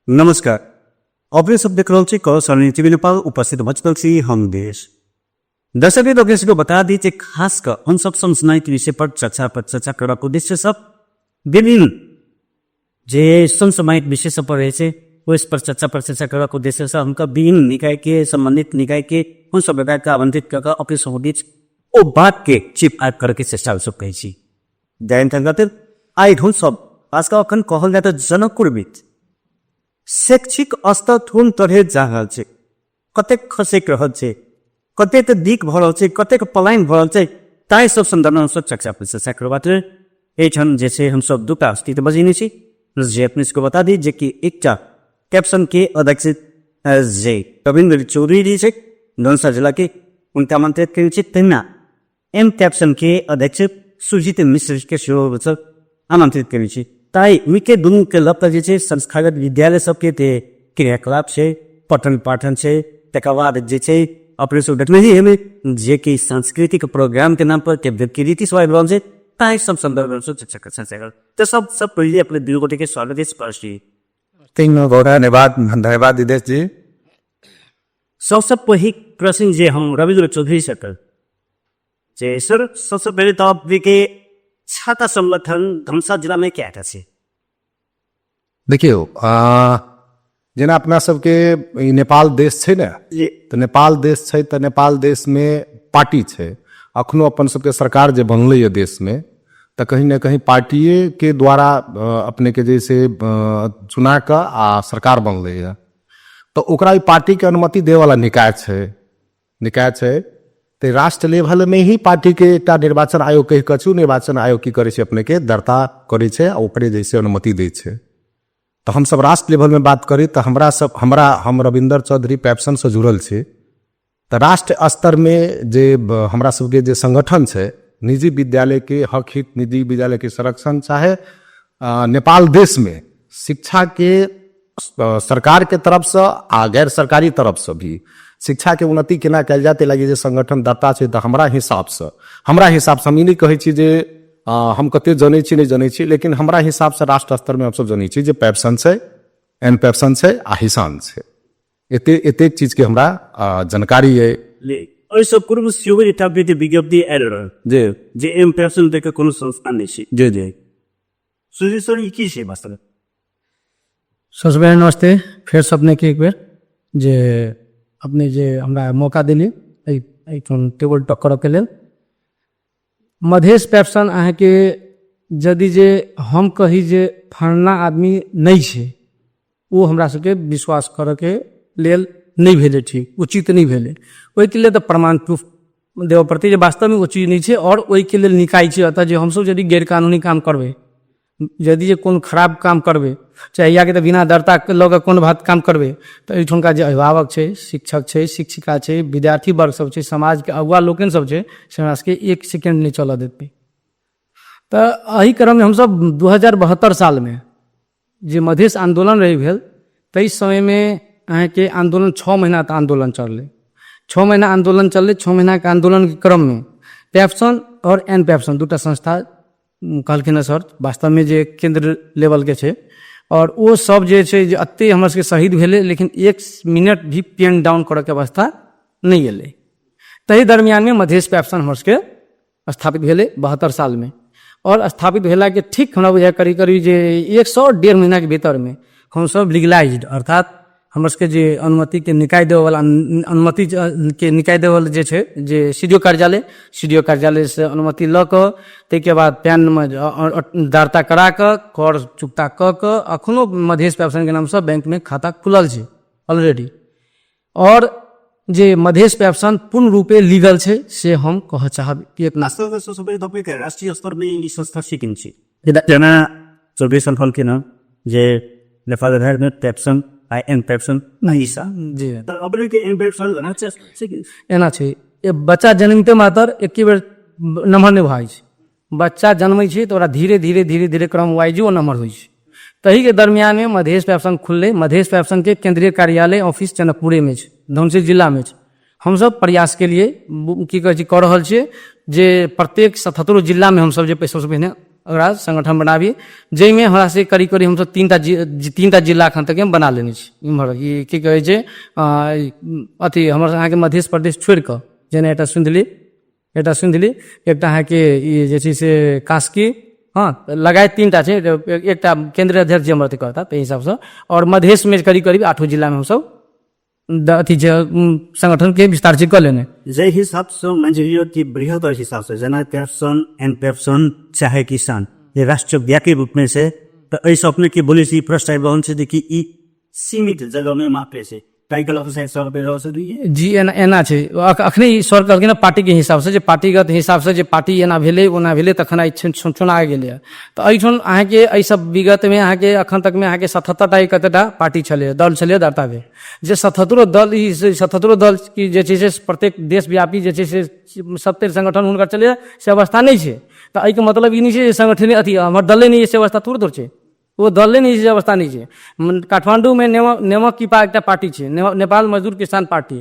नमस्कार। अपने सब देख रहे क सरणी टीवी नेपाल उपस्थित भजल छी हम देश। दर्शक लोग को बता दी खास कर हम सब संसनाई विषय पर चर्चा करने को उद्देश्य सब विभिन्न जे समसामयिक विषय सब पर रहे उस पर चर्चा करने को उद्देश्य से हमका विभिन्न निकाय के संबंधित निकाय के उन सब विभाग का आवंटित कर अपने संबंधित ओ बात के चिप आग करके चेष्टा सब कही दैनिक आई हम सब आज का अखन कहल जाता जनकपुर बीच शैक्षिक स्तर थोन तरह जा रहा है, कतेक खसेक रहा है, कतेक दिक भ रहा है, कतेक पलायन भ रहा है, ताई सब संदर्भ में चर्चा चर्चा करवाते एठन जैसे हम सब दुटा अस्तित्व बजिने छी जे अपने को बता दी जे कि एकटा कैप्सन के अध्यक्ष जे रविन्द्र चौधरी जी धनुषा जिला के उनका आमंत्रित करें तेना एम कैप्सन के अध्यक्ष सुजीत मिश्र के सेवा आमंत्रित करें ताई विके दुनू के लग जे संस्थागत विद्यालय सबके क्रियाकलाप से पठन पाठन से तकर बाद जे अपने सब देखने ही हमें जे कि सांस्कृतिक प्रोग्राम के नाम पर रीति स्वाभाविक से ताई सब संदर्भ में चर्चा कर तो सब पहले अपने दुर्गोटे के स्वागत स्पर्शी धन्यवाद दिदेश जी। सबसे पहले प्रश्न जे हम रविन्द्र चौधरी से कर जे सर सबसे पहले तो आप के छाता संगठन धनुषा जिला में क्या था से देखियो जेना अपना सबके नेपाल देश छे ने तो नेपाल देश छे तो नेपाल देश में पार्टी छे अखनो अपन सबके सरकार जे बनले ये देश में तो कहीं न कहीं पार्टीए के द्वारा अपने के जैसे चुना का आ सरकार बनले है तो ओकरा पार्टी के अनुमति दे वाला निकाय छे तो राष्ट्र लेवल में ही पार्टी के एक निर्वाचन आयोग कह कछु निर्वाचन आयोग की करे छे अपने के दर्ता करे छे आ ओकरे जैसे अनुमति दे छे। तो हम सब राष्ट्र लेवल में बात करी तो हम रविन्द्र चौधरी पैप्सन से जुड़ल छे तो राष्ट्र स्तर में जे हमरा सबके जे संगठन छे निजी विद्यालय के हक हित निजी विद्यालय के संरक्षण चाहे नेपाल देश में शिक्षा के सरकार के तरफ से आ गैर सरकारी तरफ से भी शिक्षा के उन्नति केना कल जाते लगे जे संगठन दत्ता छे तो हमरा हिसाब से हम ई नहीं कहे छी जे हम कते जाने छी नहीं जाने छी लेकिन हमरा हिसाब से राष्ट्र स्तर में हम सब जाने छी जे पैप्सन छे एन पैप्सन छे आ हिसान छे एते चीज के हमरा जानकारी है और सब पूर्व सियो जे टाबे विज्ञप्ति एरर जे एम पैप्सन देके कोनो संस्थान नहीं छी जे सुजीत सर की छे वास्तव सबसे नमस्ते फिर सबने के एक बेर जे अपने जे हमरा मौका दिली टेबल टॉक करऽ के लेल मधेश पैप्सन अहाँ के यदि जे हम कही जे फलना आदमी नहीं छे वो हमरा सबके विश्वास करऽ के लेल नहीं भेले ठीक उचित नहीं भेले ओहि के लिए तो प्रमाण प्रूफ देव पड़ते जे वास्तव में वो चीज नहीं छे और ओहि के लेल निकाय छे अतः जे हम सब यदि गैर कानूनी काम करबे यदि जे कोनो खराब काम करबे चाहे या के तो बिना डरता लग कोनो बात काम करबे तो एठुनका जे अभिभावक छे शिक्षक छे शिक्षिका छे विद्यार्थी वर्ग सब छे समाज के अगुआ लोकन सब छे से हमरा सबके एक सेकेंड नहीं चलऽ देते। तो एही क्रम में हम सब 2072 साल में जे मधेश आंदोलन रही भेल तई समय में अहाँ के आंदोलन 6 महीना तक आंदोलन चलले 6 महीना के आंदोलन के क्रम में पैप्सन और एन पैप्सन दूटा संस्था कहलखिन सर वास्तव में जे केंद्र लेवल के छे और वो सब जे छे जे अत्ते हमर सबके शहीद भेले लेकिन 1 मिनट भी पेन डाउन करे के अवस्था नहीं एले। तही दरमियान में मधेश पैप्सन हमर सबके स्थापित भेले 72 साल में और स्थापित भेला के ठीक हमरा बुझाय करी जे 100-1.5 महीना के भीतर में हम सब लीगलाइज्ड अर्थात हमर सबके जे अनुमति के निकाय देवे वाला अनुमति के निकाय देवे वाला जे छे जे सीडीओ कार्यालय से अनुमति ल क तै के बाद पैन में दार्ता करा क कर चुकता क अखनो मधेश पैप्सन के नाम से बैंक में खाता खुलल छे ऑलरेडी और जे मधेश पैप्सन पूर्ण रूपे लीगल छे से हम कह चाहब कि एक नास्ता सबसे टॉपिक है राष्ट्रीय स्तर में ई संस्था सिकिन छी जना सर्वेसन फल के ना जे नेपाल धार में पैप्सन आई एन पैप्सन नहीं सा जी तो अपने के एन पैप्सन ना छे एना छे ए बच्चा जन्मते मात्र एक बेर नम्हर नहीं भाई छे बच्चा जन्मै छे तो ओकरा धीरे क्रम वाइज वो नम्हर होई छे। तही के दरमियान में मधेश पैप्सन खुलले मधेश पैप्सन के केंद्रीय कार्यालय ऑफिस जनकपुरे में छे धनुषा जिला में छे। हम सब प्रयास के लिए की कह रहल छे जे प्रत्येक 77 जिला में हम सब जे पैसा पहिने ओकरा संगठन बनाबी जाहिमे हमरा से करीब करीब हमसब तीनटा जिला एखन तक बना लेने छी इम्हर ई की कहै छै अथी हमर अहाँके मध्य प्रदेश छोड़ि कऽ जेना एकटा सुनधली एकटा अहाँके ई जे छै से कास्की हाँ लगाए तीनटा छै एकटा केंद्रीय अध्यक्ष जे हमर अथी करता ताहि हिसाबसँ और मधेशमे करीब करीब 8 जिलामे हमसब अथी संगठन के विस्तार कऽ लेने जे हिसाब से मंजूरियों की बृहद हिसाब से जना पेप्सन एंड पेप्सन चाहे किसान ये राष्ट्रव्यापी रूप में से तो ऐसा अपने की बोले सी प्रश्न आइब से देखी ई सीमित जगह में मापे से टाइगल ऑफिसर सर पे रह से जी एना छै अखने ई सर कहलखिन ना पार्टी के हिसाब से जे पार्टीगत हिसाब से जे पार्टी एना भेलै ओना भेलै तखन आई चुना गेलै तऽ एहिठाम अहाँके एहि सब विगत में अहाँके अखन तक में अहाँके 77टा कतेटा पार्टी छलै दल छलै दर्तावे जे 77 दल की जे छै से प्रत्येक देशव्यापी जे छै से 70 संगठन हुनकर चलै से अवस्था नहीं छै तऽ एहिके मतलब ई नहीं छै जे संगठन अथी हमर दले नहीं छै अवस्था थोड़ छै वो दले नहीं छै अवस्था नहीं छै काठमांडू में नेमक कीपा एकटा पार्टी छै नेपाल मजदूर किसान पार्टी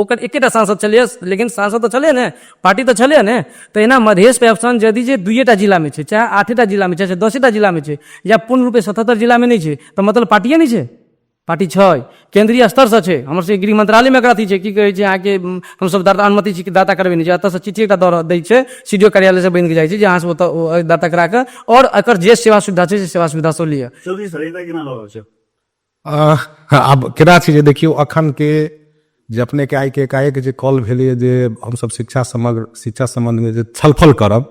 ओकर एकेटा सांसद छलै लेकिन सांसद तो छलै ने पार्टी तो छलै ने तो एना मधेश पेप्सन यदि जे 2टा जिला में छै चाहे 8टा जिला में छै चाहे 10टा जिला में छै या पूर्ण रूपे 77 जिला में नहीं छै तो मतलब पार्टीए नहीं छै पार्टी छै केंद्रीय स्तर से छै हमर से गृह मंत्रालय में एकरा अथी छै की कहै छै अहाँके हम सब अनुमति छी दाता करबे नहीं छै एतऽ से चिट्ठी एकटा दै छै सीडीओ कार्यालय से बनि के जाइ छै जे अहाँ से ओतऽ दाता करा के और एकर जे सेवा सुविधा छै से सेवा सुविधा सब लिअ चौधरी सर एटा केना लगै छै आब केना छै जे देखियौ अखन के जे अपने के आइ के एकाएक जे कॉल भेलै जे हमसब शिक्षा संबंध में जे छलफल करब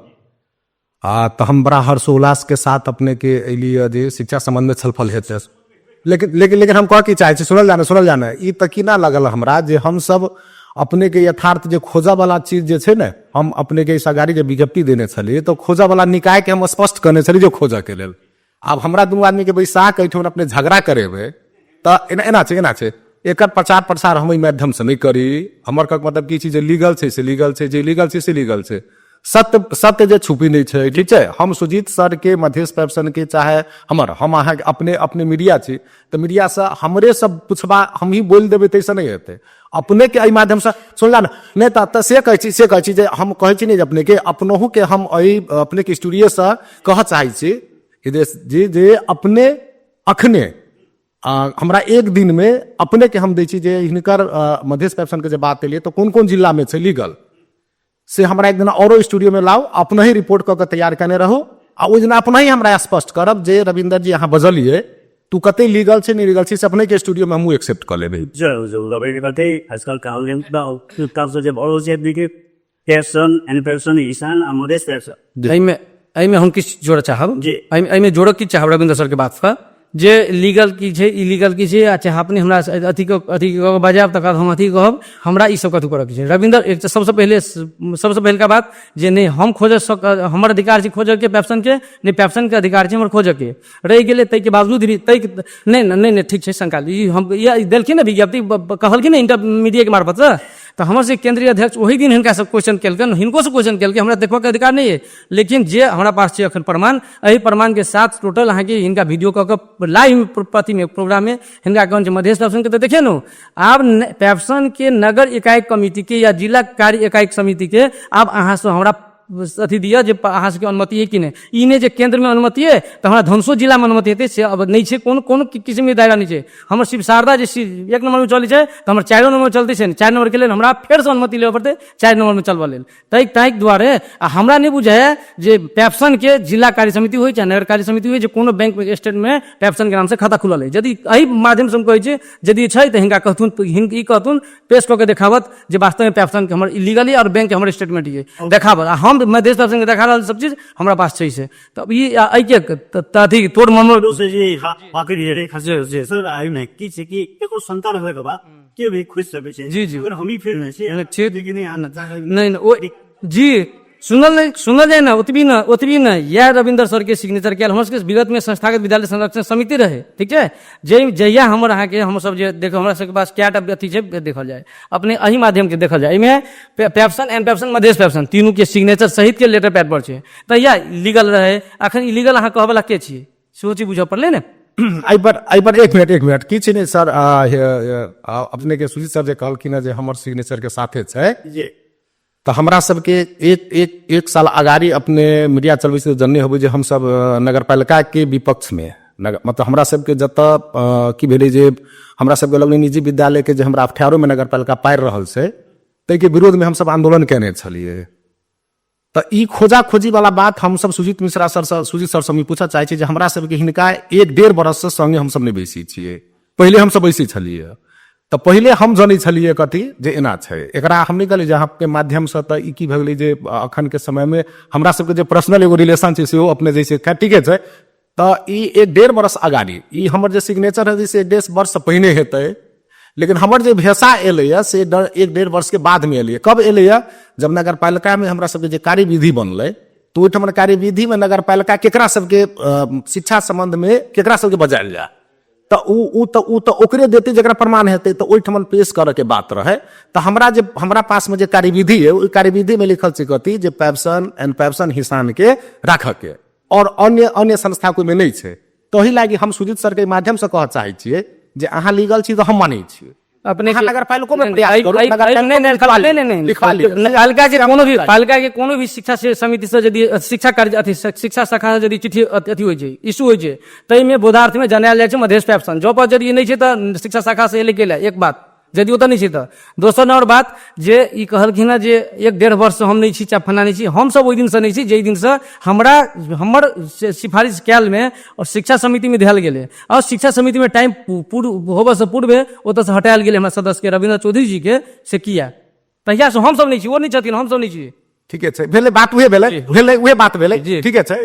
तऽ हम बड़ा हर्षोल्लास के साथ अपने के एलियै जे शिक्षा संबंध में छलफल हेतै लेकिन हम कह की चाहे छी सुनल जाने ई तक की ना लगल हमरा जे हम सब अपने के यथार्थ जे खोजा वाला चीज जे छै ने हम अपने के सगारी जे विज्ञप्ति देने छलियै तो खोजा वाला निकाय के हम स्पष्ट करने छलियै जो खोजा के लेल आब हमरा दुनू आदमी के बैसा के एहिठाम अपने झगड़ा करेबै तऽ एना छै एकर प्रचार प्रसार हम माध्यम से नहीं करी हमर कहक मतलब की चीज लीगल छै से लीगल छै जे लीगल छै से लीगल छै सत्य जे छुपी नहीं छै ठीक छै हम सुजीत सर के मधेश पेप्सन के चाहे हम अहाँ अपने मीडिया छी तो मीडिया से हमरे सब पुछबा हम ही बोल देबै तैसे नहीं हेतै अपने के एहि माध्यम से सुनला नहीं तऽ से कहै छी जे हम कहै छी नहीं अपने के अपनोहू के हम अपने के स्टूडियो से कह चाहै छी जे अपने अखने हमरा एक दिन में अपने के हम दै छी जे हिनकर मधेश पेप्सन के जे बात एलियै तो कोन जिला में छै लीगल से हमरा एक दिन औरो स्टूडियो में लाओ अपना ही रिपोर्ट कऽ के तैयार करने रहो आ ओहि दिन अपना ही हमरा स्पष्ट करब जे रविंदर जी अहाँ बजलिए तू कते लीगल छै नहीं लीगल छै से अपने के स्टूडियो में हम एक्सेप्ट कर लेबै जरूर रवि करते आजकल काउंसिल दा काउंसिल जे बड़ो जे बिके पेप्सन एंड पेप्सन ईशान आ मधेश पेप्सन एहिमे हम किछु जोड़ऽ चाहब एहिमे जोड़ऽ की चाहब रविंदर सर के बात पर जे लीगल की छै इलीगल की छै आ चाहे अपने हमरा अथी बजायब तकर बाद हम अथी कहब हमरा ई सब कथू करऽ के छै रविंदर एक सबसे पहिलका बात जे नहीं हम हमर अधिकार छै खोजऽ के पेप्सन के नहीं पेप्सन के अधिकार छै हमर खोजऽ के रहि गेलै ताहि के बावजूद भी नहीं ठीक छै शंका ई हम देलखिन ने विज्ञप्ति कहलखिन इंटरमीडिया के मार्फत से तो हमर से केंद्रीय अध्यक्ष वही दिन हिनका सब क्वेश्चन केलकन हिनको से क्वेश्चन केलकै हमरा देखबऽ के अधिकार नहीं है लेकिन जे हमरा पास छै अखन प्रमाण एहि प्रमाण के साथ टोटल अहाँ के हिनका वीडियो कऽ के लाइव प्रति में प्रोग्राम में हिनका कहन मधेश पेप्सन के तो देखे नु आब पेप्सन के नगर इकाई कमिटी के या जिला कार्य इकाई समिति के आब अहाँ से हमरा अथी दिया जे अहाँ सबके अनुमति है कि नहीं ई नहीं जे केंद्र में अनुमति है तो हमरा धनसो जिला में अनुमति हेतै से अब नहीं छै कोन किस्म के दायरा नहीं छै हमर शिव शारदा जे 1 नंबर में चलै छै तो हमर 4 नंबर में चलते छै 4 नंबर के लेल हमरा फेर से अनुमति लेबऽ पड़तै 4 नंबर में चलबऽ लेल ताहि दुआरे हमरा नहीं बुझै है जे पेप्सन के जिला कार्य समिति होइ चाहे नगर कार्य समिति होइ जे कोनो बैंक में स्टेट में पेप्सन के नाम से खाता खुलल है यदि एहि माध्यम से हम कहै छै यदि छै तो हिनका कहथुन पेश कऽ के देखावत जे वास्तव में पेप्सन के हमर इलीगली और बैंक के हमर स्टेटमेंट है देखावत हम मधेश पेप्सन के देखा रहल सब चीज हमरा पास छै से तब ई अथी तोड़ मामला दोस्त जी बाकी रे खसे जे सर आइ नहीं की छै कि एको संतान होय के बाद के भी खुश सब छै जी अगर हम ही फिर नहीं छै लेकिन नहीं ओ जी सुनल जाए ना ओतबी न यह रविंदर सर के सिग्नेचर कयल हमर सबके विगत में संस्थागत विद्यालय संरक्षण समिति रहे ठीक है जहिया हमर अहाँ के हम सब जे देखो हमरा सबके पास क्या अथी छै देखल जाए अपने एही माध्यम के देखल जाए एहिमे pepsin and pepsin Madhesh pepsin तीनों के सिग्नेचर सहित के लेटर पैड पर छै तहिया लीगल रहे अखन इलीगल अहाँ कहबला के छियै सोची बुझ पड़ले ने आई पर एक मिनट की छै ने सर अपने के सुजीत सर जे कहलखिन जे हमर सिग्नेचर के साथे छै तो हमरा सबके एक साल अगाड़ी अपने मीडिया चलबै से जनने होबै जे हमसब नगर पालिका के विपक्ष में मतलब हमरा सबके जतऽ की भेलै जे हमरा सबके लगलै निजी विद्यालय के जे हमरा अठारो में नगर पालिका पारि रहल छै ताहि के विरोध में हमसब आंदोलन केने छलियै। तो ई खोजा खोजी वाला बात हमसब सुजीत मिश्रा सर सुजीत सर से पूछा चाहे छी जे हमरा सबके हिनका 1-1.5 बरस से संगे हमसब नहीं बैसी छियै। पहले हमसब बैसी छलियै तो पहले हम जनै छलियै कथी जे एना छै एकरा हम नहीं कहलियै जहाँ के माध्यम से तो ई की भऽ गेलै जे अखन के समय में हमरा सबके जे पर्सनल एगो रिलेशन छै सेहो अपने जैसे ठीके छै। तो ई 1-1.5 बरस अगाड़ी ई हमर जे सिग्नेचर है से 1.5 वर्ष से पहिने हेतै, लेकिन हमर जे भेसा एलैया से 1-1.5 वर्ष के बाद में एलैया। कब एलैया? जब नगर पालिका में हमरा सबके जे कार्यविधि बनलै तो ओहिठाम कार्यविधि में नगर पालिका केकरा सबके शिक्षा संबंध में केकरा सबके बजायल जाय तो उ ओकरे देते जकरा प्रमाण हेतै तो ओहिठाम पेश करे के बात रहे। तो हमरा पास में जे कार्यविधि है ओहि कार्यविधि में लिखल छै कथी जे पेंशन एंड पेंशन हिसान के राखऽ के और अन्य संस्था कोई में नहीं छै। तो ओहि लागी हम सुजीत सर के माध्यम से कहऽ चाहै छियै जे अहाँ लीगल छी तो हम मानै छी अपने नगर पालिका में प्रयास करू, पालिका के कोनो भी शिक्षा से समिति से यदि शिक्षा कार्य अथी शिक्षा शाखा से यदि चिट्ठी अथी होइ छै इशू होइ छै तै में बोधार्थ में जनायल जाइ छै मधेश पेंशन जो पर यदि नहि छै त शिक्षा शाखा से एले गेलै एक बात यदि ओतऽ नहीं छै तऽ दोसर नंबर बात जे ई कहलखिन हँ जे 1-1.5 वर्ष से हम नहीं छी चाहे फना नहीं छी हमसब ओहि दिन से नहीं छी जाहि दिन से हमर सिफारिश कैल में और शिक्षा समिति में देल गेलै और शिक्षा समिति में टाइम होबे से पूर्व ओतऽ से हटायल गेलै हमरा सदस्य के रविंद्र चौधरी जी के से किया तहिया से हमसब नहीं छी ओ नहीं छथिन हमसब नहीं छी। ठीके छै भेलै बात उहे बात भेलै ठीके छै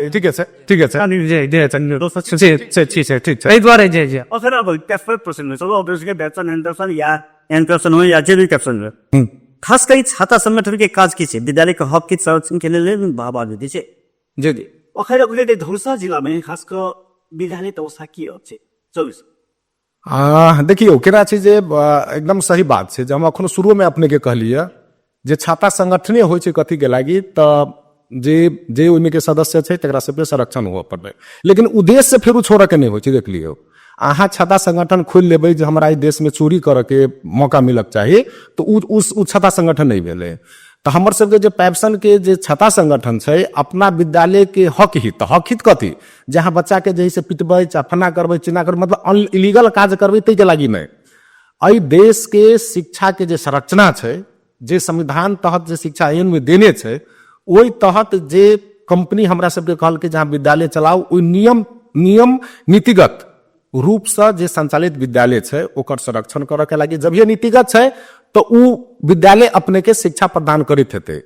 एहि दुआरे जे और फिर अब कैफे प्रश्न चलो अब उसके बैचन एंडरसन या एंडरसन हो या जे भी कैप्शन हो खास करी छात्र संगठन के काज की छै विद्यालय के हक के संरक्षण के लेल भाव आदि छै जी अखैर उहिले धनुषा जिला में खास कर विद्यालय व्यवस्था की छै 24 देखियो केना छै जे एकदम सही बात छै जे हम अखनो शुरू में अपने के कहलियै जे छात्र संगठने होइ छै कथी के लागी तो जे ओहिमे के सदस्य छै तकरा सबके संरक्षण हुआ पड़बै, लेकिन उद्देश्य से फेर छोड़े के नहीं होइ छै। देख लियो अहाँ छात्र संगठन खोल लेबै जे हमरा देश में चोरी करे के मौका मिलक चाहिए तो उ छात्र संगठन नहीं भेलै। तो हमर सबके जे पेंशन के जे छात्र संगठन छै अपना विद्यालय के हक हित कथी जहाँ बच्चा के जही से पिटबै चाहे फना करबै चिना करबै मतलब इलीगल काज करबै तै के लागी नहीं। एहि देश के शिक्षा के जे संरचना छै जे संविधान तहत जे शिक्षा आइन में देने छै ओहि तहत जे कंपनी हमरा सबके कहल के जहाँ विद्यालय चलाऊ ओहि नियम नीतिगत रूप से जे संचालित विद्यालय छै ओकर संरक्षण करऽ के लागी जब ये नीतिगत छै तो उ विद्यालय अपने के शिक्षा प्रदान करैत हेतै।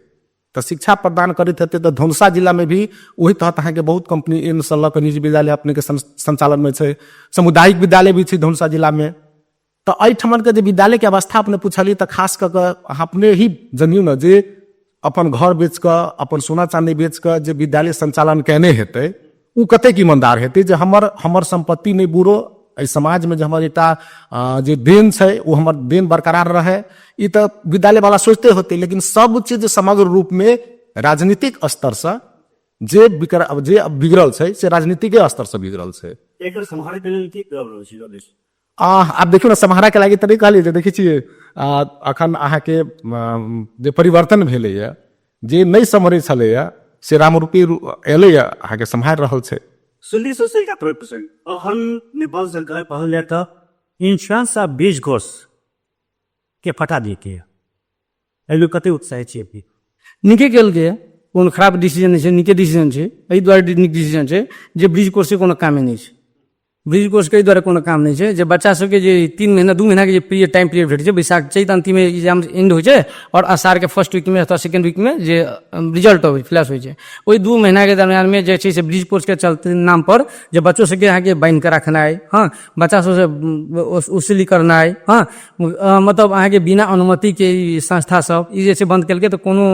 तो शिक्षा प्रदान करैत हेतै तो धनुषा जिला में भी वही तहत अहाँ के बहुत कंपनी इन सलक निजी विद्यालय अपने के संचालन में छै, सामुदायिक विद्यालय भी छै धनुषा जिला में। तो एहिठमन के जे विद्यालय के अवस्था अपने पूछली तो खास कर अपने ही जनियो न जे अपन घर बेच कर अपन सोना चांदी बेच कर जे विद्यालय संचालन केने हेतै उ कतेक ईमानदार हेतै जे हमर संपत्ति नहीं बुरो एहि समाज में जे हमर एकटा जे देन छै वो हमर देन बरकरार रहे ई तो विद्यालय वाला सोचते होते। लेकिन सब चीज समग्र रूप में राजनीतिक स्तर से जे बिगड़ल छै से राजनीतिक स्तर से बिगड़ल छै। एकर संभाले के लेल की करब छै आप देखियो ना समाहरा के लागी तरी कहलिए देखै छियै अखन अहाँ के जे परिवर्तन भेलैया जे नहीं समझै छलैया से रामरूपी एलैया अहाँ के सम्हार रहल छै। सुल्ली सोशल का 3% और हम नेपाल सरकार पहले तो इंश्योरेंस आ 20 घोष के फटा दिए के एलु कते उत्साह छै अभी नीके केल के कोनो खराब डिसीजन छै नीके डिसीजन छै एहि दुआरे नीक डिसीजन छै जे ब्रिज कोर्स के कोनो काम नहीं छै ब्रिज कोर्स के द्वारा कोनो काम नहीं छै जे बच्चा सबके जे 3 महीना 2 महीना के जे पीरियड टाइम पीरियड भेट छै बैसाख चैत अंतिम में एग्जाम एंड होइ छै और आषाढ़ के फर्स्ट वीक में अथवा सेकंड वीक में जे रिजल्ट होइ फ्लैश होइ छै ओहि 2 महीना के दरमियान में जे छै से ब्रिज कोर्स के चलते नाम पर जे बच्चों सबके आगे बाइंड के रखनाइ हाँ बच्चा सब से उसूली करनाइ हाँ मतलब अहाँ के बिना अनुमति के संस्था सब ई जे छै बंद केलकै तो कोनो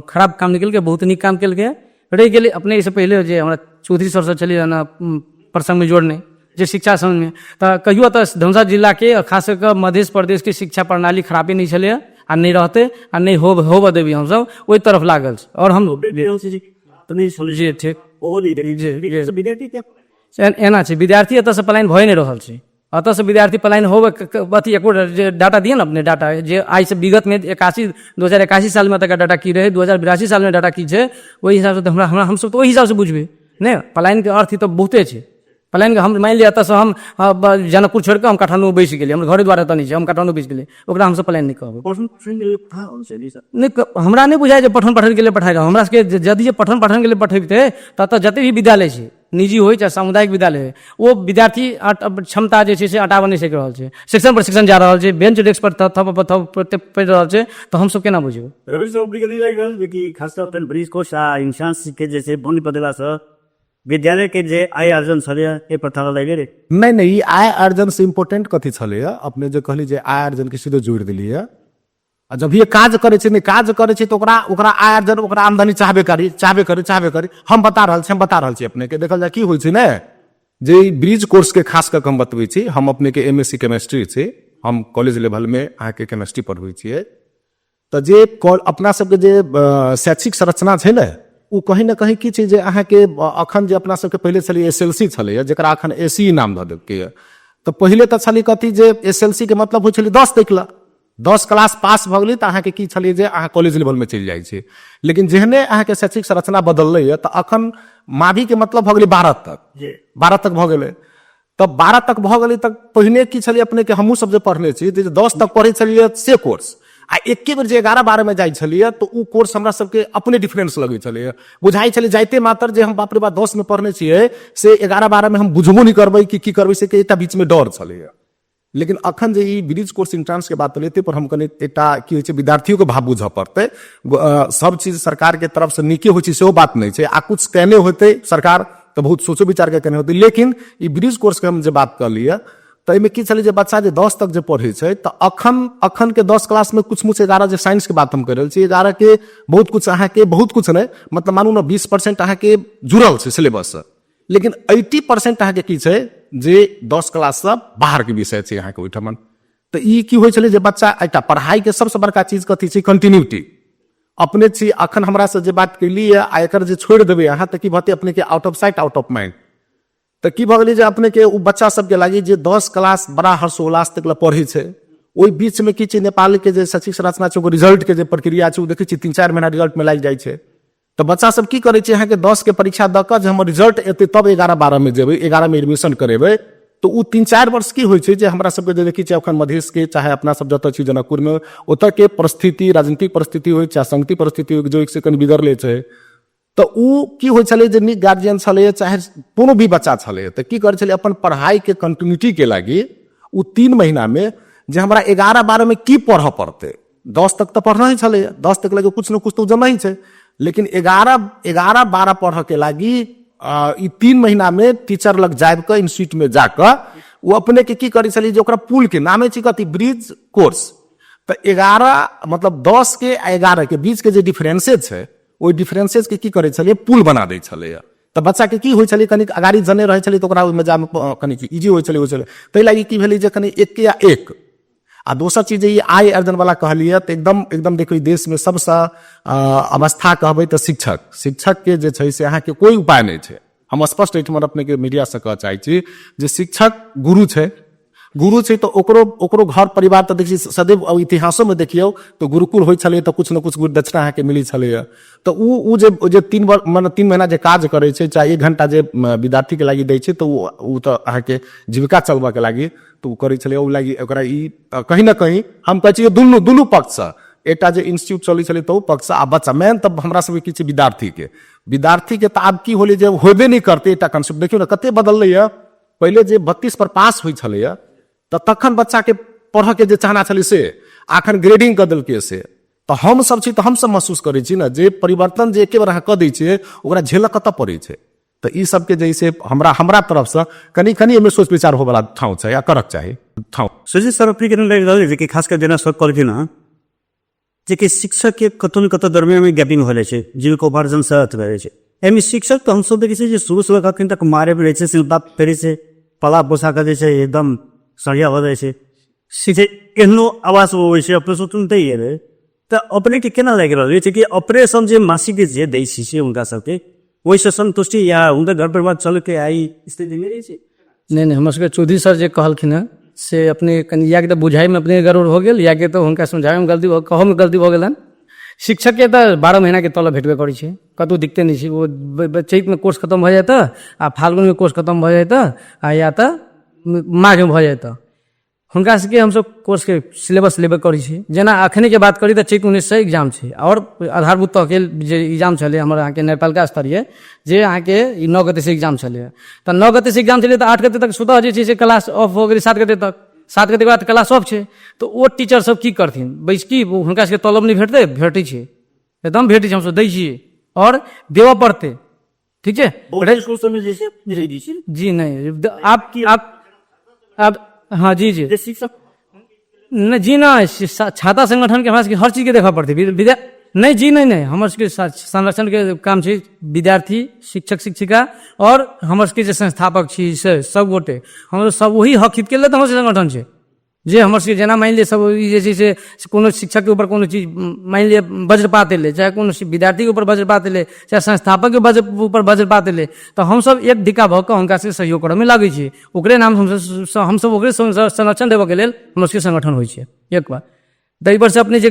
खराब काम नहीं केलकै बहुत नीक काम केलकै रहि गेलै अपने इससे पहले जे हमरा चौधरी सर से चलिए ना प्रसंग में जोड़ने जे शिक्षा संघ में तो कहियो तो धनुषा जिला के खास कर मध्य प्रदेश के शिक्षा प्रणाली खराबी नहीं चले आ नहीं रहते आ नहीं होबे देवी हम सब ओहि तरफ लागल और हम एना छै विद्यार्थी एतऽ से पलायन भए नहीं रहल छै अतः से विद्यार्थी पलायन हो अथी एक डाटा दिए ना अपने डाटा जे आई से विगत में 2081 साल में तक डाटा की रहे 2082 साल में डाटा की है वही हिसाब से तो हमरा हम सब तो वही हिसाब से बुझबे नहीं पलायन के अर्थ ही तो बहुते है पलायन के हम मान लिया तो हम जनकपुर छोड़ के हम काठमांडू बैस गेलिए हम घरे द्वारा तो नहीं हम काठमांडू बैस गेलिए ओकरा हमसे पलायन नहीं कहब नहीं हमरा नहीं बुझाय जे पठन पाठन के लिए पठाई रहा हमरा सबके यदि जे पठन पाठन के लिए पठेबते तब जते भी विद्यालय है निजी हो चाहे सामुदायिक विद्यालय है वो विद्यार्थी क्षमता जे से हटाबऽ नहीं सक रहा है शिक्षण प्रशिक्षण जा रहा है बेंच डेस्क पर पढ़ रहा है तो हम सब केना बुझबे रवि साहब के नहीं लग रहा कि खास तौर पर ब्रिज कोर्स आ इंसान के जैसे बोनी बदला से विद्यालय के जे आय अर्जन छले ए प्रथा लगे रे नहीं ई आय अर्जन से इम्पोर्टेंट कथी छले अपने जो कहली जे आय अर्जन के सीधे जोड़ दिलिए आ जब ये काज करे छै नहीं काज करे छै तो ओकरा आय अर्जन ओकरा आमदनी चाहबे करी हम बता रहल छी अपने के देखल जाय की होइ छै ने जे ब्रिज कोर्स के खास कर हम बतबै छी हम अपने के एमएससी केमिस्ट्री छै हम कॉलेज लेवल में अहाँ के केमिस्ट्री पढ़बै छियै तो जे अपना सबके जे शैक्षिक संरचना छै ने उ कहीं ना कहीं की छै जे अहाँ के अखन जे अपना सबके पहले छलै एसएलसी छलै जेकरा अखन एसी नाम द देलकै तो पहले तो छलै कथी जे एसएलसी के मतलब होइ छलै 10 तक 10 क्लास पास भ गेली तो अहाँ के की छलिए जे अहाँ कॉलेज लेवल में चलि जाइ छै लेकिन जेहने अहाँ के शैक्षिक संरचना बदललै तो अखन मावी के मतलब भ गेलै 12 तक भ गेलै तब 12 तक भ गेलै तक पहिने की छलिए अपने के हमहू सब जे पढ़ने छी जे 10 तक पढ़ै छलिए से कोर्स आ एके बेर जे 11-12 में जाइ छलिए तो उ कोर्स हमरा सबके अपने डिफरेंस लगै छलिए बुझाई छलिए जाइते मात्र जे हम बाप रे बाप 10 में पढ़ने छिए से 11-12 में हम बुझबो नहीं करबै कि की करबै से के एकटा बीच में डर छलिए लेकिन अखन जे ई ब्रिज कोर्स इंट्रांस के बात लेते पर हम कने एकटा की होइ छै विद्यार्थियों के भाव बुझ पड़ते सब चीज सरकार के तरफ से नीके होइ छै सेहो बात नहीं छै आ कुछ कहने होते सरकार तो बहुत सोचो विचार के कहने होते लेकिन ई ब्रिज कोर्स के हम जे बात कर लिया तो एहिमे की छलै जे बच्चा जे 10 तक जे पढ़े छै तो अखन के 10 क्लास में कुछ 11 जे साइंस के बात हम कर रहल छी 11 के बहुत कुछ अहाँ के बहुत कुछ नहीं मतलब मानू ना 20% अहाँ के जुड़ल छै सिलेबस से लेकिन 80% अहाँ के की छै जे 10 क्लास से बाहर के विषय छै अहाँ के ओइठमन तो ई की होइ छलै जे बच्चा एकटा पढ़ाई के सबसे बड़का चीज कथी छै कंटिन्यूटी अपने छी अखन हमरा से जे बात कैली आ एकर जे छोड़ देबै अहाँ तो की भते अपने के out of sight out of mind तो की भ गेलै जे अपने के बच्चा सबके लागी जे 10 क्लास बड़ा हर्षोल्लास तक पढ़े छै ओहि बीच में की छै नेपाल के जे शैक्षिक संरचना छै ओकर रिजल्ट के जे प्रक्रिया छै ओ देखै छी 3-4 महीना रिजल्ट में लागि जाइ छै तो बच्चा सब की करे छै अहाँ के 10 के परीक्षा द क जे हमर रिजल्ट एते तब 11-12 में जेबै 11 में एडमिशन करेबै तो उ 3-4 वर्ष की होइ छै जे हमरा सबके जे देखै छै अखन मधेश के चाहे अपना सब जतऽ छी जनकपुर में ओतऽ के परिस्थिति राजनीतिक परिस्थिति होइ चाहे संगठित परिस्थिति होइ जो एक से कनि बिगड़ले छै तो उ की होइ छलै जे नीक गार्जियन छलै चाहे कोनो भी बच्चा छलै तो की करै छलै अपन पढ़ाई के कंटिन्यूटी के लागी उ 3 महीना में जे हमरा 11-12 में की पढ़ऽ पड़तै 10 तक तो पढ़ना ही छलै 10 तक लगे कुछ न कुछ तो जमा ही छै लेकिन 11-12 पढ़ऽ के लागी ई 3 महीना में टीचर लग जाब के इंस्टीट्यूट में जाकर वो अपने के की करै छलै जे ओकरा पुल के नामे छै कथी ब्रिज कोर्स तो 11 मतलब 10 के 11 के बीच के जे डिफरेंसेज छै ओहि डिफरेंसेज के की करे छलिए पुल बना दै छलै तो बच्चा के की होइ छलै कनी अगाड़ी जने रहे छलै तो ओकरा ओहि में जा कनी इजी होइ छलै तै लागी की भेलै जे कनी एक या एक आ दोसर चीज ई आय अर्जन वाला कहलिए तो एकदम देखो देश में सबसे अवस्था कहबै तो शिक्षक के जे छै से अहाँ के कोई उपाय नहीं छै हम स्पष्ट एहिठमा अपने के मीडिया से कह चाहै छी जे शिक्षक गुरु छै तो ओकरो घर परिवार तो देखिए सदैव इतिहासों में देखियो तो गुरुकुल होइ छलै तो कुछ न कुछ गुरु दक्षिणा अहाँ के मिली छलै तो उ जे 3 महीना जे काज करे छै चाहे 1 घंटा जे विद्यार्थी के लागी दै छै तो उ तो अहाँ के जीविका चलबा के लागी तो करे छलै ओ लागी ओकरा ई कहीं ना कहीं हम कहै छी दुनू पक्ष से एकटा जे इंस्टीट्यूट चलै छलै तो पक्ष आ बच्चा मेन तब हमरा सब की छै विद्यार्थी के तो आब की होलै जे होबे नहीं करते एकटा कंसेप्ट देखियो ना कते बदललै पहले जे 32 पर पास होइ छलै तो तखन बच्चा के पढ़ के जे चाहना छलै से आखन ग्रेडिंग कर देलकै से तो हम सब छी तो हम सब महसूस करै छी ना जे परिवर्तन जे एके बार अहाँ क दै छियै ओकरा झेलऽ कतऽ पड़ै छै तो ई सब के जैसे हमरा तरफ से कनी एमे सोच विचार हो वाला ठाव छै या करक चाही ठाव सुजीत सर अपने के लगे कि खास कर देना सब कहलखिन ना जे कि शिक्षक के कतौ न कतौ दरमियान में गैपिंग हो छै जीविका उपार्जन से अथ भए छै एमे शिक्षक तो हम सब देखै छी जे शुरू अखन तक मारे भी रहै छै सिलबा फेरै छै पला पोसा कर छै एकदम सरिया हो जाइ छै सीधे एहनो आवाज होइ छै अपने सुनते ही तो अपने के केना लागि रहल छै कि ऑपरेशन जे मासिक जे दै छी से उनका सबके वैसे संतुष्टि या उनका घर परिवार चल के आई स्थिति में रही छै नहीं हमर सबके चौधरी सर जे कहलखिन हँ से अपने कनि या के तऽ बुझाइमे अपने गड़बड़ हो गेल या के तऽ हुनका समझाबैमे गलती कहऽमे गलती भऽ गेलनि। शिक्षकके तऽ 12 महीनाके तलब भेटबे करै छै, कतहु दिक्कते नहि छै। ओ चैतमे कोर्स खतम भऽ जाए आ फाल्गुनमे कोर्स खतम भऽ जाए आ या तऽ माघमे भऽ जाए हुनका सबके हमसब कोर्सके सिलेबस लेबे करै छी। जेना अखने के बात करी तऽ चैत 19 से एग्जाम छै और आधारभूत तहके जे एग्जाम छलै हमर अहाँके नेपालका स्तरीय जे अहाँके 9 गते से एग्जाम छलै तऽ 9 गते से एग्जाम छलै तऽ 8 गते तक स्वतः जे छै से क्लास ऑफ हो गेलै 7 गते तक। 7 गते के बाद क्लास ऑफ छै तऽ ओ टीचर सब की करथिन बैस की हुनका सबके तलब नहीं भेटतै? भेटै छै, एकदम भेटै छै, हमसब दै छियै और देवऽ पड़तै। ठीक छै जी नहीं आप हाँ जी शिक्षक नहीं जी ना छाता संगठन के हमरा सबके हर चीज के देखा पड़ती नहीं जी नहीं हमर सबके संरक्षण के काम छै विद्यार्थी शिक्षक शिक्षिका और हमर सबके जे संस्थापक छी से सब गोटे हम सब वही हक हित के लेल हमर संगठन छै जे हमर सबके जेना मान लिअ सब जे छै से कोनो शिक्षक के ऊपर कोनो चीज मान लिअ वज्रपात एलै चाहे कोनो विद्यार्थी के ऊपर वज्रपात एलै चाहे संस्थापक के ऊपर वज्रपात एलै तऽ हमसब एक धिक्का भऽ कऽ हुनका से सहयोग करऽ में लागै छी। ओकरे नाम हमसब ओकरे संरक्षण देबऽ के लेल हमर सबके संगठन होइ छै। एक बार ताहि पर से अपने जे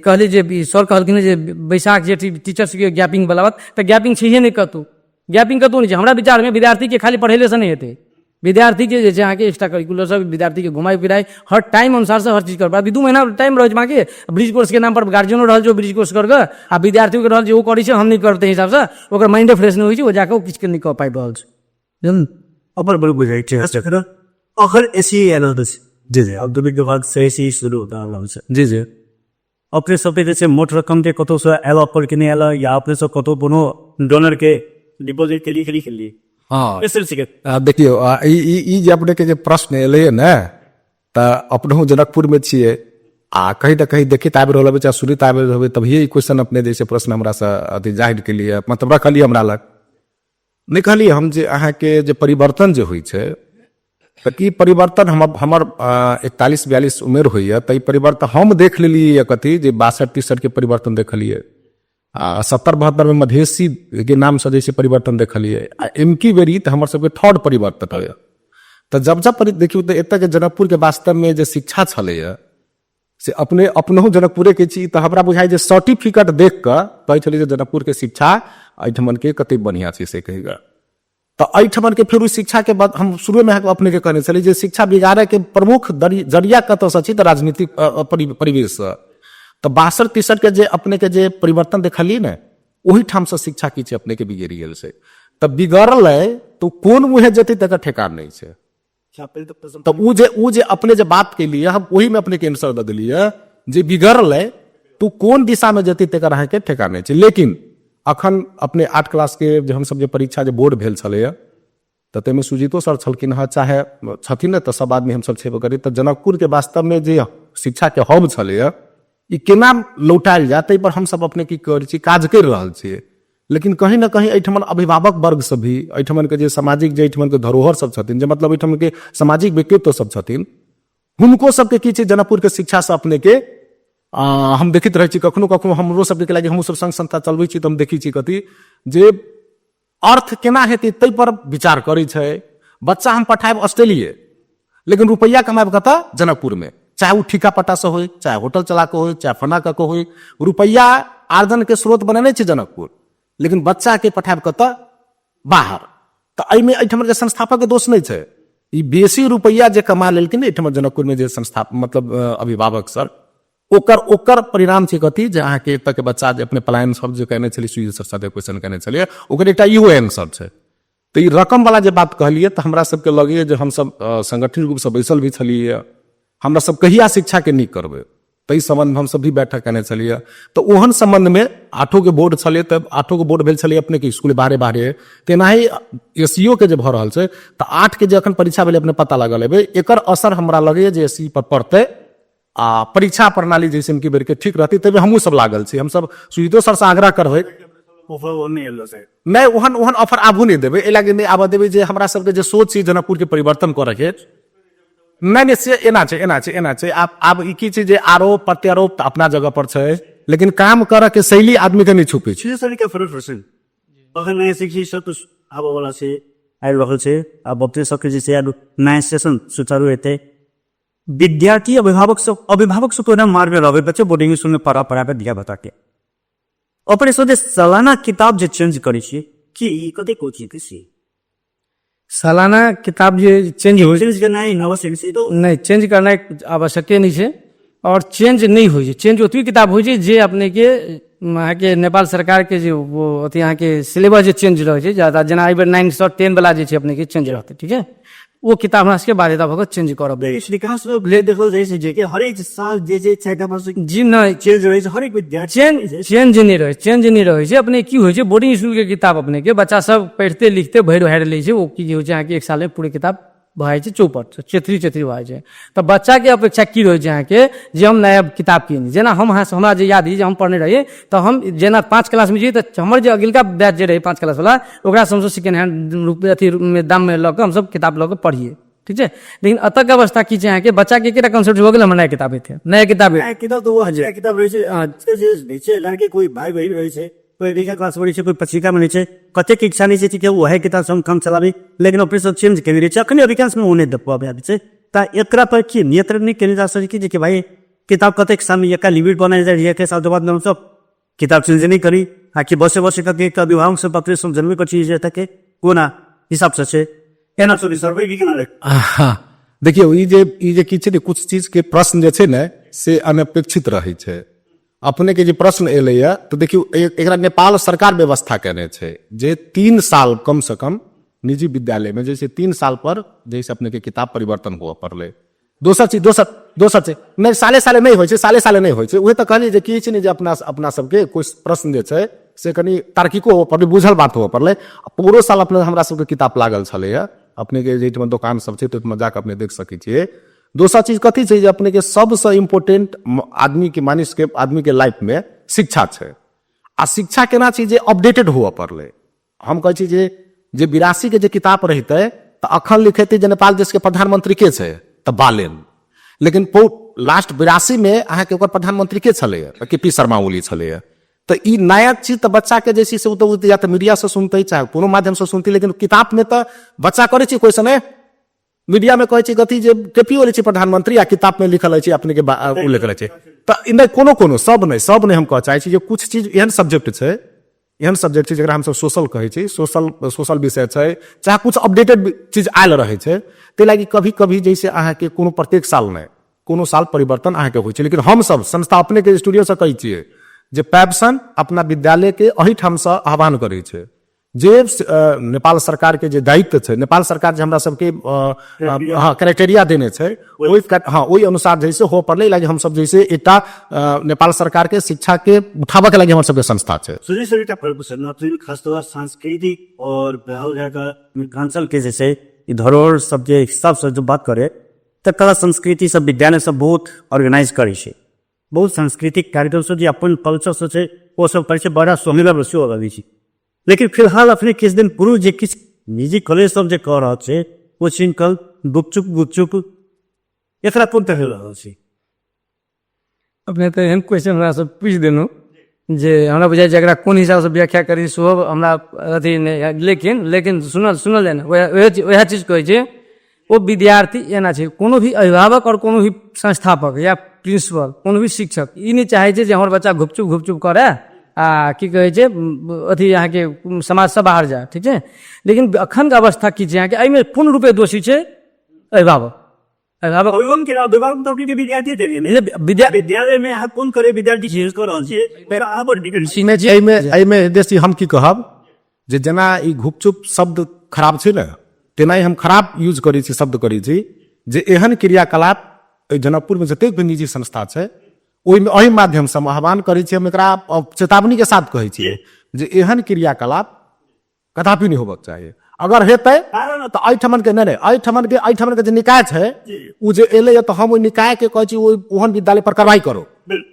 कहली जे सर कहलखिन जे बैसाख जे टीचर सबके गैपिंग वाला बात तऽ गैपिंग छैहे नहि कतहु, गैपिंग कतहु नहीं छै। हमरा विचार में विद्यार्थी के खाली पढ़ेले से नहीं हेतै, विद्यार्थी के जे छै अहाँके एक्स्ट्रा करिकुलर सब विद्यार्थी के घुमाई फिराई हर टाइम अनुसार से हर चीज कर बाद 2 महीना टाइम रह के ब्रिज कोर्स के नाम पर गार्जियनो रहल जो ब्रिज कोर्स करके आ विद्यार्थियों के रहल जे ओ करै छै हम नहीं करते हिसाब से ओकर माइंडे फ्रेश नहीं होइ छै, ओ जाके किछ के नहीं कऽ पाबि रहल छै। अपर बड़ी बुझाई छै अगर ऐसी एनालिसिस जी जी अब दुबी के बाद से ऐसी शुरू होता है जी जी अपने सब जैसे मोट रकम के कतो से एलो पर के नहीं एलो या अपने सब कतो बनो डोनर के डिपॉजिट के लिए खेली हाँ एसएलसी देखियो ई जे अपने के जे प्रश्न एलै ने तऽ अपनहु जनकपुर में छियै आ कहीं ना कहीं देखित आबि रहल चाहे सुनित आबि रहल तभिए ई क्वेश्चन अपने जैसे प्रश्न हमरा से अथी जाहिर के लिए मतलब रखलिए हमरा लग नहीं कहलिए हम जे अहाँ के जे परिवर्तन जे होइ छै तऽ की परिवर्तन हमर 41-42 उम्र होइए तऽ ई परिवर्तन हम देख लेलियै कथी जे 62-63 के परिवर्तन देखलिए 70-72 में मधेसी के नाम से जैसे परिवर्तन देखलिए आ एमकी बेरी तऽ हमर सबके थर्ड परिवर्तन होइए। तऽ जब देखियो तऽ एतऽ के जनकपुर के वास्तव में जे शिक्षा छलैए से अपनहु जनकपुरे के छी तऽ हमरा बुझाइ जे सर्टिफिकेट देख कऽ कहै छलै जे जनकपुर के शिक्षा एहिठमन के कते बढ़िया छै से कहेगा। तो एहिठमन के फिर शिक्षा के बाद हम शुरू में अपने के कहने चलिए जे शिक्षा बिगाड़े के प्रमुख जरिया कतऽ छी तऽ राजनीतिक परिवेश तो 62-63 के जे अपने के जे परिवर्तन देखलिए ने ओही ठाम से शिक्षा की छै अपने के बिगड़ गेल से तऽ बिगड़ल है तो कोन मुहे जेतै तकर ठेकान नहीं छै। तो उ जे अपने जे बात के लिए हम वही में अपने के आंसर दे दिलिए जे बिगड़ल है तो कोन दिशा में जेतै तकर अहाँ के ठेकान नहीं छै। लेकिन अखन अपने 8 क्लास के जे हम सब जे परीक्षा जे बोर्ड भेल छलैया तऽ ताहिमे सुजीतो सर छलखिन हँ चाहे छथिन तऽ सब आदमी हम सब छेबे करी तऽ जनकपुर के वास्तव में जे शिक्षा के हब छलैया ई केना लौटायल जाए ताहि पर हम सब अपने की करै छी काज कर रहल छियै। लेकिन कहीं ना कहीं एहिठमन अभिभावक वर्ग सब भी एहिठमन के जे सामाजिक जे एहिठमन के धरोहर सब छथिन जे मतलब एहिठमन के सामाजिक व्यक्तित्व सब छथिन हुनको सबके की छै जनकपुर के शिक्षा से अपने के हम देखित रहे छी कखनो कखनो हमरो सबके लागि हम सब संघ संस्था चलबै छी तऽ हम देखै छी कथी जे अर्थ केना हेतै ताहि पर विचार करै छै। बच्चा हम पठायब ऑस्ट्रेलिया लेकिन रुपैया कमायब कतऽ जनकपुर में चाहे वो ठिका पट्टा से हो चाहे होटल चला के हो चाहे फना के हो रुपैया आर्जन के स्रोत बनेने छै जनकपुर लेकिन बच्चा के पठायब कतऽ बाहर। तऽ एहिमे एहिठमन के संस्थापक के दोष नहीं छै ई बेसी रुपैया जे कमा लेलखिन एहिठमन जनकपुर में जे संस्था मतलब अभिभावक सर ओकर परिणाम छै कथी जे अहाँ के एतऽ के बच्चा जे अपने पलायन सब जे कहने छलिए सुजी सर साथे क्वेश्चन कहने छलिए ओकर एकटा इहो आंसर छै। तऽ ई रकम वाला जे बात कहलिए तऽ हमरा सबके लगे जे हम सब संगठित रूप से बैसल भी छलिए हमरा सब कहिया शिक्षा के नहीं करबै ताहि संबंध हम सब भी बैठक करने छलिए। तो ओहन संबंध में 8 के बोर्ड छलिए तब 8 के बोर्ड भेल छलिए अपने के स्कूल बाहरे तेनाही एसईओ के जे भऽ रहल छै तऽ 8 के जे अखन परीक्षा भेलै अपने पता लगल हेबै एकर असर हमरा लगे जे एसई पर पड़तै आ परीक्षा प्रणाली जैसे की बेर के ठीक रहती तब हमहूँ सब लागल छी। हम सब सुजीतो सर से आग्रह करबै नहीं ओहन ऑफर आबू नहीं देबै एहि लागी नहीं आबऽ देबै जे हमरा सबके जे सोच छै जनकपुर के परिवर्तन करऽ के नहीं से एना छै आब ई की छै जे आरोप प्रत्यारोप तऽ अपना जगह पर छै लेकिन काम करऽ के शैली आदमी के नहीं छुपै छै। तरीका फरक अगर नया शिक्षक तो आबऽ वाला छै आबि रहल छै। अब अपने सबके जे छै नया सेशन सुचारू हेतै। विद्यार्थी अभिभावक सब तो मारबे रहबै, बच्चे बोर्डिंग स्कूल में पढ़ाबे दिया बता के अपने सोचे सालाना किताब जे चेंज करै छियै कि ई कते कोची किसी सालाना किताब जे चेंज हो चेंज करना है नवा से तो नहीं, चेंज करना आवश्यक नहीं है और चेंज नहीं हो छै। चेंज ओतबी किताब हो छै जे अपने के अहाँ के नेपाल सरकार के जो वो अथी अहाँ के सिलेबस जे चेंज रहे छै ज्यादा, जना एहि बेर 910 वाला जे छै अपने के चेंज रहते, ठीक है। वो किताब हमरा सबके बाध्यता भऽ चेंज करब। इस विकास ले देखल जाइ छै जे कि हर एक साल जे छैटा वर्ष जी नहीं, चेंज रहै छै हर एक विद्यार्थी चेंज नहीं रहे छै। अपने की होइ छै बोर्डिंग स्कूल के किताब अपने के बच्चा सब पढ़ते लिखते भरि हारि लै छै। वो की होइ छै अहाँ के एक साल में पूरे किताब भऽ जाइ छै चौपट चेथरी भऽ जाइ छै। तऽ बच्चा के अपेक्षा की रहै छै अहाँ के जे हम नया किताब कीनी। जेना हमरा जे याद है जे हम पढ़ने रहिए तऽ हम जेना 5 क्लास में जइए तऽ हमर जे अगिलका बैच जे रहे 5 क्लास वाला ओकरा से हमसब सेकेंड हैंड रूप अथी में दाम में लऽ कऽ हमसब किताब लऽ कऽ पढ़िए, ठीक है। लेकिन अतः के अवस्था की छै अहाँ के बच्चा के एकेटा कंसेप्ट हो गेल, हमरा नया किताब हेतै, नया किताब तो वो हजार किताब रहै छै नीचे लड़के कोई भाई बहन रहै छै, कोई लिखा क्लास पढ़ै छै, कोई पत्रिका में रहै छै, कते के इच्छा नहीं छै कि वह किताब से हम काम चलाबी, लेकिन अपने सब चेंज कर रहे छै। अखनी अधिकांश में उन्हें दबाव आबि छै। ता एकरा पर की नियंत्रण नहीं करेल जा सकै जे कि भाई किताब कते के सामने एक लिमिट बनाए जाए, एक साल के बाद हम सब किताब चेंज नहीं करी आकि बसे का एक अभिभावक सब अपने सब जन्मे को चीज तक कोना हिसाब से छै एना सोनी सर्वे भी हाँ देखिए ई जे की छै कुछ चीज के प्रश्न जे छै ने से अनपेक्षित रहे छै। अपने के जे प्रश्न एले है तो देखियो एकरा नेपाल सरकार व्यवस्था केने छै जे 3 साल कम से कम निजी विद्यालय में जैसे 3 साल पर जैसे अपने के किताब परिवर्तन हुआ पड़ले। दोसर छै नहीं साले नहीं होइ छै, साले नहीं होइ छै। उहे तऽ कहलिए जे की छै ने जे अपना सबके कोई प्रश्न जे छै से कनी तार्किको हो पड़ले, बुझल बात हो पड़ले। पूरो साल अपने हमरा सबके किताब लागल छले है। अपने के जे दुकान सब छै तो जाके अपने देख सकै छियै। दोसर चीज कथी छै जे अपने के सबसे इम्पोर्टेंट आदमी के लाइफ में शिक्षा छै। आ शिक्षा केना छै जे अपडेटेड हुआ पड़ले। हम कहै छी जे 82 के जे किताब रहते तऽ अखन लिखेते जे नेपाल देश के प्रधानमंत्री के छै तऽ बालेन, लेकिन लास्ट 82 में अहाँ के ओकर प्रधानमंत्री के छले केपी शर्मा ओली छले। तो ई नया चीज तो बच्चा के जैसी से या तो मीडिया से सुनते चाहे कोनो माध्यम से सुनते, लेकिन किताब में तो बच्चा करे छी क्वेश्चन है, मीडिया में कहै छी कथी जे केपी ओली छी प्रधानमंत्री आ किताब में लिखल है अपने के उल्लेख रहे छै। तो इन्हें कोनो सब नहीं हम कह चाहे छी जे कुछ चीज एहन सब्जेक्ट छै जकरा हम सब सोशल कहै छी, सोशल विषय छै चाहे कुछ अपडेटेड चीज आयल रहे छै। ते लागी कभी जैसे अहाँ के कोनो प्रत्येक साल नहीं कोनो साल परिवर्तन अहाँ के होइ छै। लेकिन हम सब संस्था अपने के स्टूडियो से कहै छियै जे पैप्सन अपना विद्यालय के अहिठाम से आह्वान करे छै जे नेपाल सरकार के जे दायित्व छै, नेपाल सरकार जे हमरा सबके क्राइटेरिया देने छै ओहि अनुसार जैसे हो पड़ले लागी हम सब जैसे एकटा नेपाल सरकार के शिक्षा के उठाबे के लागी हमर सबके संस्था छै। सुजय सर का खासतौर सांस्कृतिक और मिथिलांचल के जैसे धरोहर सब जे हिसाब से जो बात करे तो कला संस्कृति सब विद्यालय सब बहुत ऑर्गेनाइज करे छै, बहुत सांस्कृतिक कार्यक्रम सब जे अपन कल्चर से छै वो सब करे छै, बड़ा सुंदर रसियो लगे छै। लेकिन फिलहाल अपने किस दिन पूर्व जे किस निजी कॉलेज सब जे कह रहा छै वो चिंकल गुपचुप एकरा कोन तरह रहल छै। अपने तो एहन क्वेश्चन हमरा सब पूछ देनु जे हमरा बुझाइ छै एकरा कोन हिसाब से व्याख्या करी सेहो हमरा अथी नहीं। लेकिन सुनल है ना वह चीज कहै छै वो विद्यार्थी एना छै, कोनो भी अभिभावक और कोनो भी संस्थापक या प्रिंसिपल कोनो भी शिक्षक ई नहीं चाहे छै जे हमर बच्चा घुपचुप करे आ की कहै छै अथी यहाँ के समाज से बाहर जाए, ठीक है। लेकिन अखन के अवस्था की छै यहाँ के एहिमे पूर्ण रूपे दोषी छै अभिभावक। विद्यालय में कोन करे विद्यार्थी चेंज कर रहल छै एहिमे देशी हम की कहब जे जेना ई घुपचुप शब्द खराब छै ने तेना हम खराब यूज करै छी शब्द करै छी जे एहन क्रियाकलाप जनकपुर में जतेक भी निजी संस्था छै ओहि माध्यम से हम आह्वान करै छी, हम एकरा चेतावनी के साथ कहै छियै जे एहन क्रियाकलाप कदापि नहीं होबक चाहिए। अगर हेतै तो एहिठमन के नहीं एहिठमन के जे निकाय छै उ जे एलै तो हम ओहि निकाय के कहै छी ओहन विद्यालय पर कार्रवाई करो,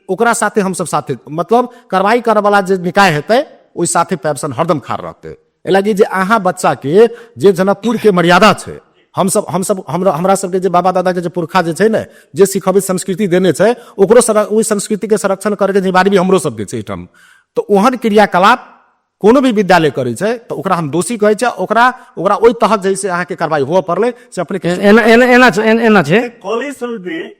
ओकरा साथे हम सब साथे मतलब कार्रवाई करे वाला जे निकाय हेतै ओहि साथे पैप्सन हरदम खाड़ रहतै। ए लागी जे अहाँ बच्चा के जे जनकपुर के मर्यादा छै हम सब हमरा सबके जे बाबा दादा के जे पुरखा जे छै ने जे सिखबित संस्कृति देने छै ओकरो ओहि संस्कृति के संरक्षण करे के जिम्मेदारी भी हमरो सबके छै एहिठाम। तो ओहन क्रियाकलाप कोनो भी विद्यालय करे छै तो ओकरा हम दोषी कहै छै, ओकरा ओहि तहत जैसे अहाँ के कार्रवाई हुआ पड़ले से अपने के एना छै कॉलेज सब में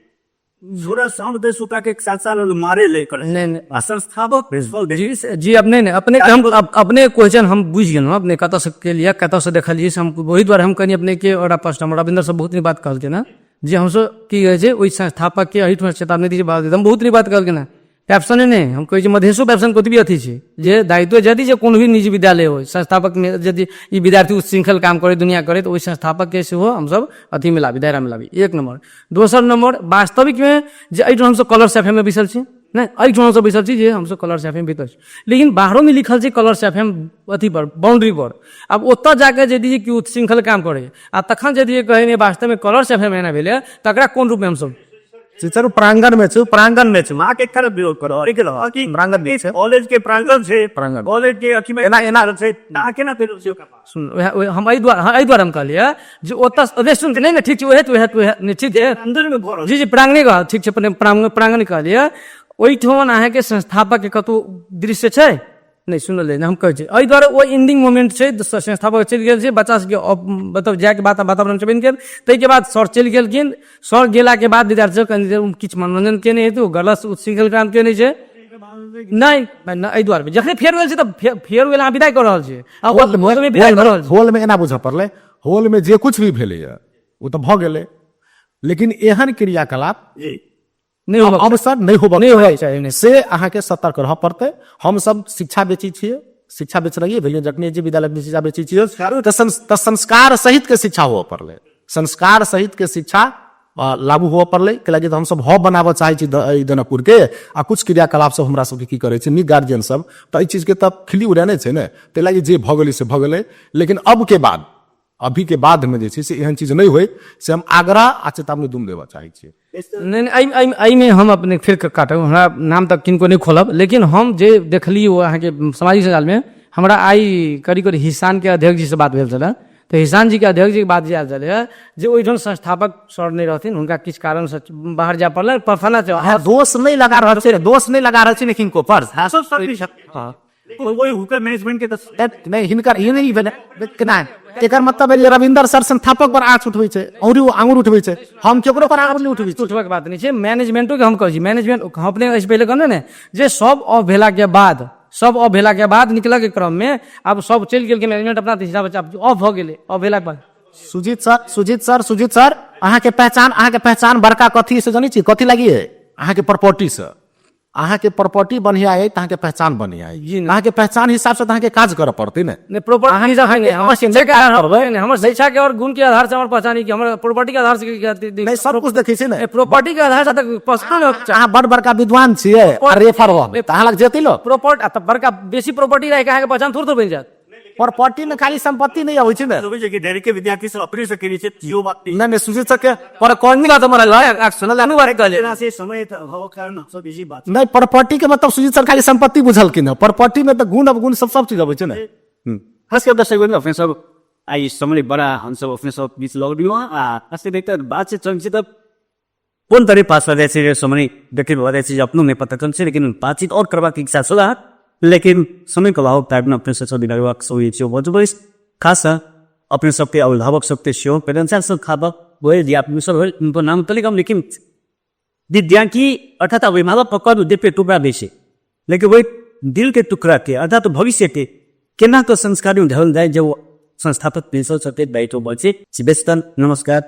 जोरा साउंड दे सुता के साथ साथ मारे लेकर नहीं संस्थापक प्रिंसिपल जी अपने ने अपने हम अपने क्वेश्चन हम बुझ गेलहुँ, अपने कतऽ से के लिए कतऽ से देखलिए से हम वही द्वारा हम कनी अपने के और फर्स्ट हम रविंदर सब बहुत नी बात कहलके ना जे हमसब की कहै छै ओहि संस्थापक के एहिठाम चेतावनी दी बात हम बहुत नी बात कहलके ना पैप्सन नहीं हम कहै छी मधेशो पैप्सन कतबी अथी छै जे दायित्व यदि जे कोनो भी निजी विद्यालय हो संस्थापक में यदि ई विद्यार्थी उच्छृंखल काम करे दुनिया करे तो ओहि संस्थापक के सेहो हमसब अथी में लाबी दायरा में लाबी। एक नंबर। दोसर नंबर वास्तविक में जे एहिठाम हमसब कलर्स एफएम में बैसल छी नहीं एहिठाम हमसब बैसल छी जे हमसब कलर्स एफएम भीतर छी, लेकिन बाहरों में लिखल छै कलर्स एफएम अथी पर बाउंड्री पर। अब ओतऽ जाके यदि कि उच्छृंखल काम करे आ तखन यदि कहे वास्तव में कलर्स एफएम एना भेलै तकरा कोन रूप में हमसब सर प्रांगण में छै, प्रांगण में छै मां के खराब विरोध करो और के रहो कि प्रांगण में छै, कॉलेज के प्रांगण छै, प्रांगण कॉलेज के अथी में एना छै ना केना पेलो छै ओका सुन हम एहि द्वारा हम कहलिए जे ओतऽ सुन नहीं ना ठीक छै ओहे ठीक छै अंदर में भरो जी प्रांगणे कह ठीक छै प्रांगण कहलिए ओहिठाम अहाँ के संस्थापक के कतौ दृश्य छै नहीं सुनल हम कहै छी एहि दुआरे ओ एंडिंग मोमेंट छै संस्थापक चलि गेल छै बच्चा सबके मतलब जाके वातावरण छै बनि गेल ताहिके बाद सर चलि गेलखिन, सर गेला के बाद विद्यार्थी सब कनि देर किछु मनोरंजन केने हेतु गलत उच्छृंखल काम केने छै नहीं एहि दुआरे जखन फेयरवेल छै तऽ फेयरवेल अहाँ विदाई कऽ रहल छियै होल में एना बुझ पड़ले होल में जे कुछ भी भेलै ओ तऽ भऽ गेलै, लेकिन एहन क्रियाकलाप नहीं होगा अवसर नहीं होगा चाहिए से अहाँ के सतर्क रह पड़ते। हम सब शिक्षा बेची छियै, शिक्षा बेच रही है जखने जी विद्यालय में शिक्षा बेची छियै तऽ संस्कार सहित के शिक्षा हुआ पड़ले, संस्कार सहित के शिक्षा लागू हुआ पड़ले कैलाकि हम सब हब बनाबऽ चाहे छी जनकपुर के आ कुछ क्रियाकलाप सब हमरा सबके की करे छै नीक गार्जियन सब तऽ एहि चीज के तब खिल्ली उड़ाने छै ने ताहि लागी जे भऽ गेलै से भऽ गेलै, लेकिन अब के बाद अभी के बाद में जे छै से एहन चीज नहीं हुए से हम आग्रह आ चेतावनी दुम देबऽ चाहे छियै। नहीं एहि में हम अपने फिर काटब हमरा नाम तक किनको नहीं खोलब, लेकिन हम जे देखली वो अहाँ के सामाजिक संजाल में हमरा आई करीब करीब हिसान के अध्यक्ष जी से बात भेल छलै तो हिसान जी के अध्यक्ष जी के बात आयल छलै जे ओहिठाम संस्थापक सर नहीं रहथिन हुनका किछु कारण से बाहर जाय पड़लै परफाना दोष नहीं लगा रहल छै, दोष नहीं लगा रहल छै लेकिन को पर वही हुनकर मैनेजमेंट के नहीं हिनकर ई नहीं भेलै केना एकर मतलब है रविंदर सर संस्थापक पर आँच उठबै छै और आंगुर उठबै छै, हम केकरो पर आंगुर नहीं उठबै उठबे के बात नहीं छै मैनेजमेंटो के हम कहै छी मैनेजमेंट अपने एहि पहिले कहने ने जे सब ऑफ भेला के बाद निकला के क्रम में अब सब चलि गेल के मैनेजमेंट अपना हिसाब से ऑफ भ गेलै ऑफ भेला के बाद सुजीत सर अहाँ के पहचान बड़का कथी से जानी छी कथी लगी है अहाँ के प्रॉपर्टी से अहाँ के प्रॉपर्टी बढ़िया है अहाँ के पहचान बढ़िया है अहाँ के पहचान हिसाब से अहाँ के काज करऽ पड़तै ने प्रॉपर्टी हमर शिक्षा के और गुण के आधार से हमर पहचान कि हमर प्रॉपर्टी के आधार से नहीं सब कुछ देखै छै ने प्रॉपर्टी के आधार से अहाँ बड़ बड़का विद्वान छियै रेफर हो अहाँ लग जेतै लो प्रॉपर्टी बड़का बेसी प्रॉपर्टी रह के अहाँ के पहचान थोड़ बनि जायत प्रॉपर्टी में खाली संपत्ति नहीं आबै छै ने ढेरी के विद्यार्थी सब अपने से करी छै जियो बात नहीं सुजीत सर के पर कोन बात हमारा सुनल अनु बारे कहले से समय हो कारण सब इसी बात नहीं प्रॉपर्टी के मतलब सुजीत सर खाली संपत्ति बुझलखिन है प्रॉपर्टी में तो गुण अवगुण सब चीज आबै छै ने खास कर दर्शक बंधु अपने सब आई समय बड़ा हम सब अपने सब बीच लग रही हूँ ऐसे देखते बात से चंची तब कौन तरह पास वाले से समय देखिए वाले से अपनों में पता चल से लेकिन बातचीत और करवा की इच्छा सुधा लेकिन समय को अभाव टाइम अपने से सब दिलावा सोई छियो बहुत खास अपने सबके अभिभावक सबके शो पेरेंट्स सब खाबा वो जी आप सब उनको नाम तो लिखम लेकिन दिव्यांगी अर्थात अभिभावक पकड़ दे पे टुकड़ा देशे लेकिन वही दिल के टुकड़ा के अर्थात भविष्य के केना तो संस्कारी ढल जाए जो संस्थापक प्रिंसिपल सत्य बैठो बोल से नमस्कार